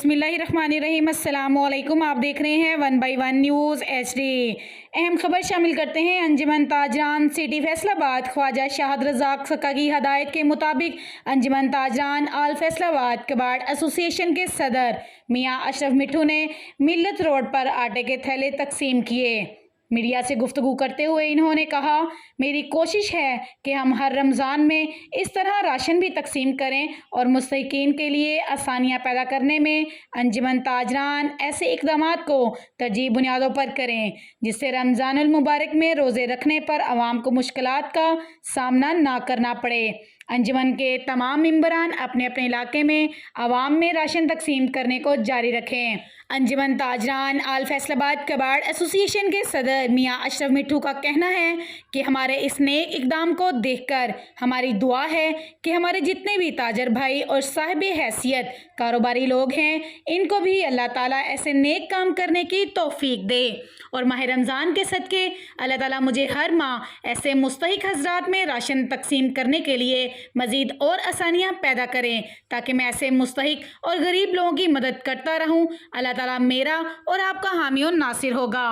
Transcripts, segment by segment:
बिस्मिल्लाहिर्रहमानिर्रहीम। अस्सलाम वालेकुम। आप देख रहे हैं 1 बाई 1 न्यूज़ HD। अहम खबर शामिल करते हैं। अंजुमन ताजरान सिटी फैसलाबाद ख्वाजा शाहद रज़ाक सक्का की हदायत के मुताबिक अंजुमन ताजरान आल फैसलाबाद कबाड़ एसोसिएशन के सदर मियाँ अशरफ मिट्ठू ने मिल्लत रोड पर आटे के थैले तकसीम किए। मीडिया से गुफ्तगू करते हुए इन्होंने कहा, मेरी कोशिश है कि हम हर रमज़ान में इस तरह राशन भी तकसीम करें और मुस्तहिकीन के लिए आसानियाँ पैदा करने में अंजुमन ताजरान ऐसे इक़दामात को तरजीह बुनियादों पर करें जिससे रमज़ानुल मुबारक में रोज़े रखने पर आवाम को मुश्किलात का सामना ना करना पड़े। अंजुमन के तमाम मेंबरान अपने अपने इलाके में आवाम में राशन तकसीम करने को जारी रखें। अंजुमन ताजरान आल फैसलाबाद कबाड़ एसोसिएशन के सदर मियाँ अशरफ मिट्ठू का कहना है कि हमारे इस नेक इक़दाम को देखकर हमारी दुआ है कि हमारे जितने भी ताजर भाई और साहिब हैसियत कारोबारी लोग हैं, इनको भी अल्लाह ताला ऐसे नेक काम करने की तौफीक दे और माह रमज़ान के सदके अल्लाह ताला मुझे हर माह ऐसे मुस्तहिक हज़रात में राशन तकसीम करने के लिए मज़ीद और आसानियाँ पैदा करें ताकि मैं ऐसे मुस्तहिक और गरीब लोगों की मदद करता रहूँ। अल्लाह ताला मेरा और आपका हामी और नासिर होगा।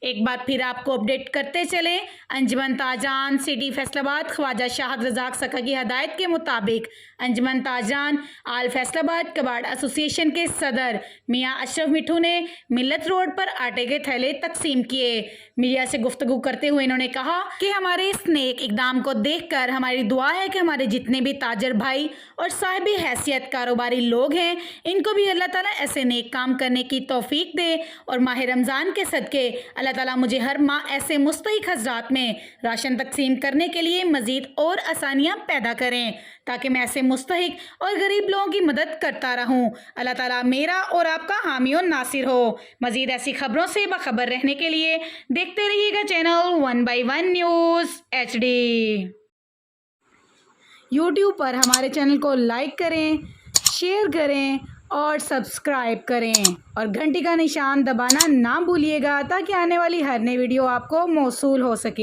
एक बार फिर आपको अपडेट करते चलें। अंजुमन ताजरान सिटी फैसलाबाद ख्वाजा शाहद रज़ाक सक्का की हदायत के मुताबिक अंजुमन ताजरान आल फैसलाबाद कबाड़ एसोसिएशन के सदर मियाँ अशरफ मिट्ठू ने मिल्लत रोड पर आटे के थैले तकसीम किए। मीडिया से गुफ्तगू करते हुए इन्होंने कहा कि हमारे इस नेक इक़दाम को देखकर हमारी दुआ है कि हमारे जितने भी ताजर भाई और साहिब हैसियत कारोबारी लोग हैं, इनको भी अल्लाह ताला ऐसे नेक काम करने की तौफीक दे और माह रमज़ान के सदके अल्लाह ताला मुझे हर माह ऐसे मुस्तहिक हज़रात में राशन तकसीम करने के लिए मज़ीद और आसानियाँ पैदा करें ताकि मैं ऐसे मुस्तहिक और गरीब लोगों की मदद करता रहूं। अल्लाह ताला मेरा और आपका हामी और नासिर हो। मज़ीद ऐसी खबरों से बाखबर रहने के लिए देखते रहिएगा channel 1 by 1 news HD। YouTube पर हमारे चैनल को लाइक करें, शेयर करें और सब्सक्राइब करें और घंटी का निशान दबाना ना भूलिएगा ताकि आने वाली हर नई वीडियो आपको मौसूल हो सके।